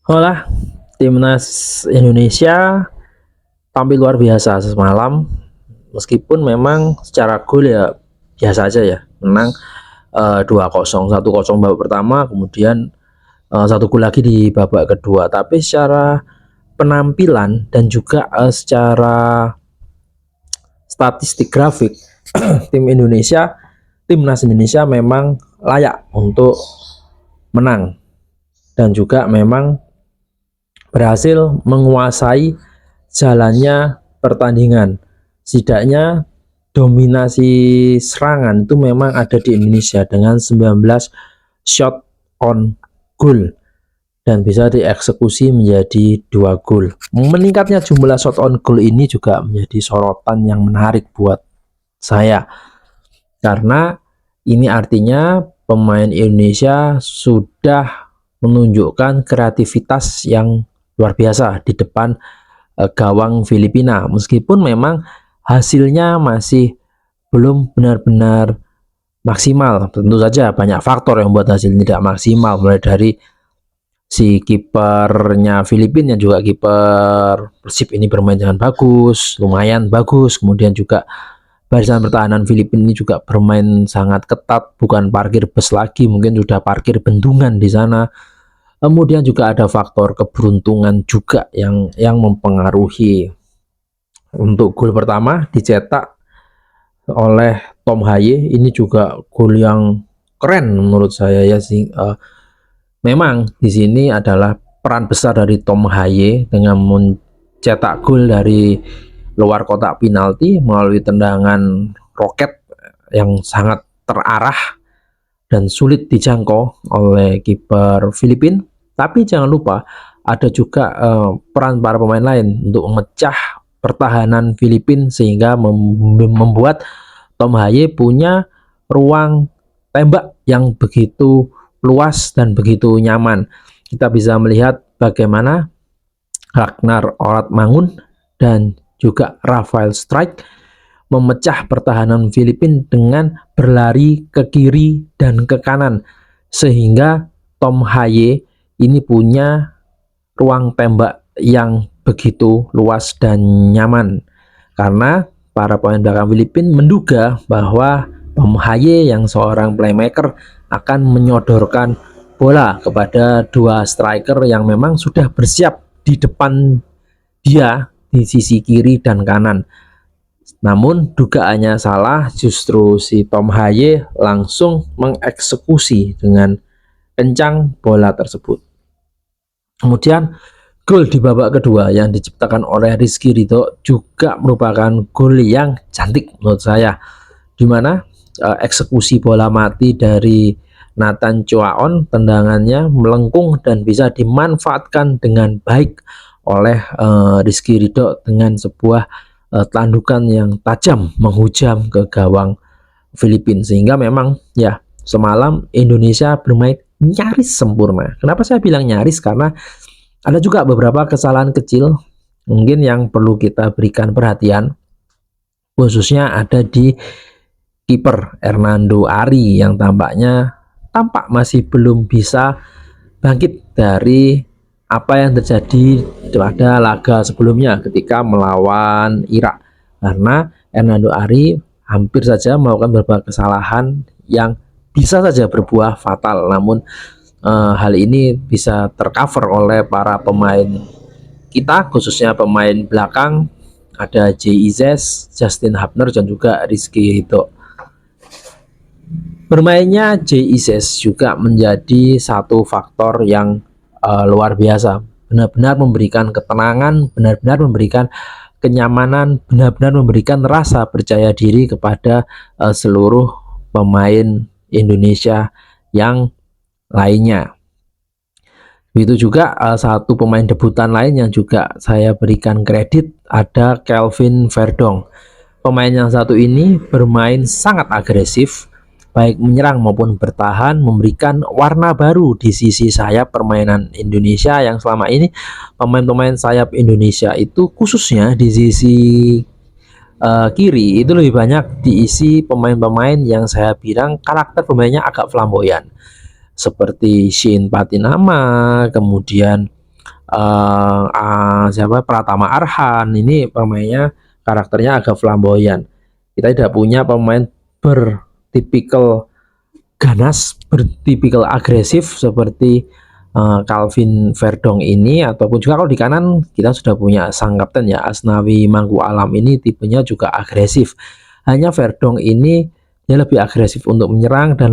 Olah, timnas Indonesia tampil luar biasa semalam, meskipun memang secara gol ya biasa aja ya, menang 2-0, 1-0 babak pertama, kemudian satu gol lagi di babak kedua. Tapi secara penampilan dan juga secara statistik grafik, tim Indonesia, timnas Indonesia memang layak untuk menang dan juga memang berhasil menguasai jalannya pertandingan. Setidaknya dominasi serangan itu memang ada di Indonesia dengan 19 shot on goal dan bisa dieksekusi menjadi 2 gol. Meningkatnya jumlah shot on goal ini juga menjadi sorotan yang menarik buat saya, karena ini artinya pemain Indonesia sudah menunjukkan kreativitas yang luar biasa di depan gawang Filipina, meskipun memang hasilnya masih belum benar-benar maksimal. Tentu saja banyak faktor yang membuat hasil tidak maksimal, mulai dari si kipernya Filipina yang juga kiper Persib ini bermain dengan bagus, lumayan bagus. Kemudian juga barisan pertahanan Filipina ini juga bermain sangat ketat, bukan parkir bus lagi, mungkin sudah parkir bendungan di sana. Kemudian juga ada faktor keberuntungan juga yang mempengaruhi. Untuk gol pertama dicetak oleh Tom Haye, ini juga gol yang keren menurut saya ya sih. Memang di sini adalah peran besar dari Tom Haye dengan mencetak gol dari luar kotak penalti melalui tendangan roket yang sangat terarah dan sulit dijangkau oleh kiper Filipina. Tapi jangan lupa ada juga peran para pemain lain untuk memecah pertahanan Filipina sehingga membuat Tom Haye punya ruang tembak yang begitu luas dan begitu nyaman. Kita bisa melihat bagaimana Ragnar Oratmangun dan juga Rafael Strike memecah pertahanan Filipina dengan berlari ke kiri dan ke kanan, sehingga Tom Haye ini punya ruang tembak yang begitu luas dan nyaman, karena para pemain belakang Filipina menduga bahwa Tom Haye yang seorang playmaker akan menyodorkan bola kepada dua striker yang memang sudah bersiap di depan dia di sisi kiri dan kanan. Namun dugaannya salah, justru si Tom Haye langsung mengeksekusi dengan kencang bola tersebut. Kemudian gol di babak kedua yang diciptakan oleh Rizky Ridho juga merupakan gol yang cantik menurut saya, dimana eksekusi bola mati dari Nathan Choaon, tendangannya melengkung dan bisa dimanfaatkan dengan baik oleh Rizky Ridho dengan sebuah tandukan yang tajam menghujam ke gawang Filipina, sehingga memang ya semalam Indonesia bermain nyaris sempurna. Kenapa saya bilang nyaris? Karena ada juga beberapa kesalahan kecil mungkin yang perlu kita berikan perhatian, khususnya ada di kiper Hernando Ari yang tampak masih belum bisa bangkit dari apa yang terjadi pada laga sebelumnya ketika melawan Irak, karena Hernando Ari hampir saja melakukan beberapa kesalahan yang bisa saja berbuah fatal. Namun hal ini bisa tercover oleh para pemain kita, khususnya pemain belakang, ada J.I.Z, Justin Hubner dan juga Rizky Ridho. Bermainnya J.I.Z juga menjadi satu faktor yang luar biasa, benar-benar memberikan ketenangan, benar-benar memberikan kenyamanan, benar-benar memberikan rasa percaya diri kepada seluruh pemain Indonesia yang lainnya. Begitu juga satu pemain debutan lain yang juga saya berikan kredit, ada Kelvin Verdong. Pemain yang satu ini bermain sangat agresif, baik menyerang maupun bertahan, memberikan warna baru di sisi sayap permainan Indonesia yang selama ini pemain-pemain sayap Indonesia itu khususnya di sisi kiri itu lebih banyak diisi pemain-pemain yang saya bilang karakter pemainnya agak flamboyan, seperti Shin Patinama, kemudian siapa, Pratama Arhan, ini pemainnya karakternya agak flamboyan. Kita tidak punya pemain bertipikal ganas, bertipikal agresif seperti Calvin Verdong ini, ataupun juga kalau di kanan kita sudah punya sang kapten ya, Asnawi Mangku Alam, ini tipenya juga agresif. Hanya Verdong ini dia lebih agresif untuk menyerang dan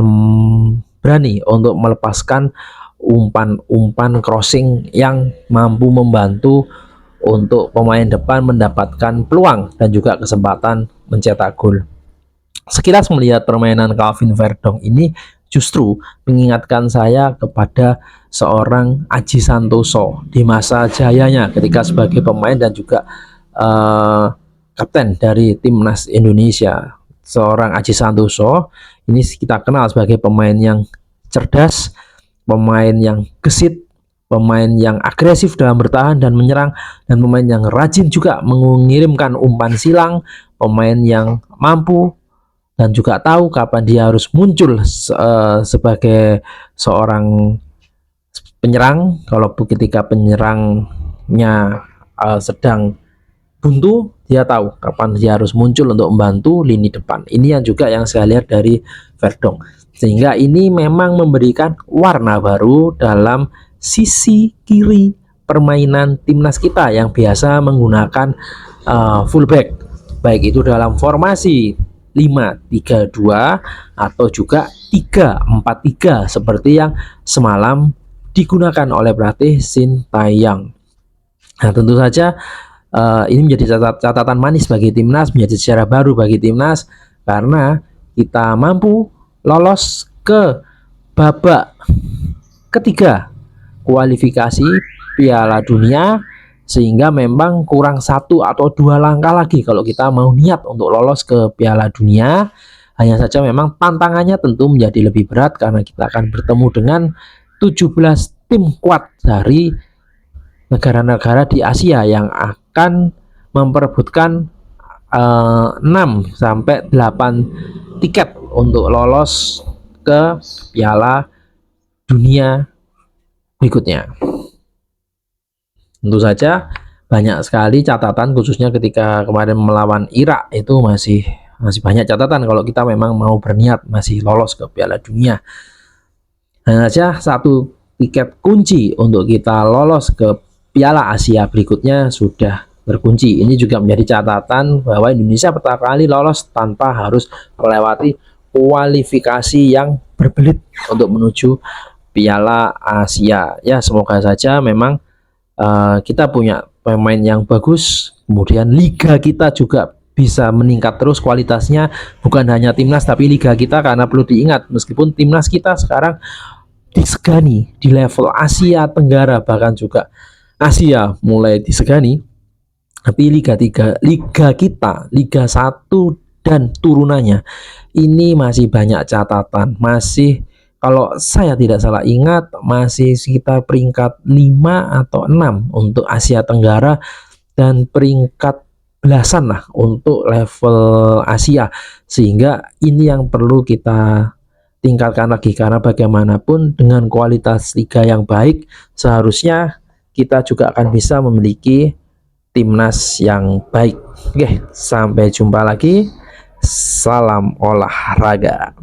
berani untuk melepaskan umpan-umpan crossing yang mampu membantu untuk pemain depan mendapatkan peluang dan juga kesempatan mencetak gol. Sekilas melihat permainan Calvin Verdong ini justru mengingatkan saya kepada seorang Aji Santoso di masa jayanya ketika sebagai pemain dan juga kapten dari timnas Indonesia. Seorang Aji Santoso ini kita kenal sebagai pemain yang cerdas, pemain yang gesit, pemain yang agresif dalam bertahan dan menyerang, dan pemain yang rajin juga mengirimkan umpan silang, pemain yang mampu dan juga tahu kapan dia harus muncul sebagai seorang penyerang. Kalau ketika penyerangnya sedang buntu, dia tahu kapan dia harus muncul untuk membantu lini depan. Ini yang juga yang saya lihat dari Verdong, sehingga ini memang memberikan warna baru dalam sisi kiri permainan timnas kita yang biasa menggunakan fullback, baik itu dalam formasi 5-3-2 atau juga 3-4-3 seperti yang semalam digunakan oleh pelatih Sintayong. Nah, tentu saja ini menjadi catatan manis bagi timnas, menjadi sejarah baru bagi timnas, karena kita mampu lolos ke babak ketiga kualifikasi Piala Dunia, sehingga memang kurang 1 atau 2 langkah lagi kalau kita mau niat untuk lolos ke Piala Dunia. Hanya saja memang tantangannya tentu menjadi lebih berat karena kita akan bertemu dengan 17 tim kuat dari negara-negara di Asia yang akan memperebutkan 6 sampai 8 tiket untuk lolos ke Piala Dunia berikutnya. Tentu saja banyak sekali catatan, khususnya ketika kemarin melawan Irak itu masih banyak catatan kalau kita memang mau berniat masih lolos ke Piala Dunia. Hanya saja satu tiket kunci untuk kita lolos ke Piala Asia berikutnya sudah terkunci. Ini juga menjadi catatan bahwa Indonesia pertama kali lolos tanpa harus melewati kualifikasi yang berbelit untuk menuju Piala Asia. Ya, semoga saja memang kita punya pemain yang bagus, kemudian liga kita juga bisa meningkat terus kualitasnya, bukan hanya timnas tapi liga kita, karena perlu diingat meskipun timnas kita sekarang disegani di level Asia Tenggara, bahkan juga Asia mulai disegani, tapi liga kita, Liga 1 dan turunannya ini masih banyak catatan, masih kalau saya tidak salah ingat masih sekitar peringkat 5 atau 6 untuk Asia Tenggara dan peringkat belasan lah untuk level Asia, sehingga ini yang perlu kita tingkatkan lagi, karena bagaimanapun dengan kualitas liga yang baik seharusnya kita juga akan bisa memiliki timnas yang baik. Oke, sampai jumpa lagi. Salam olahraga.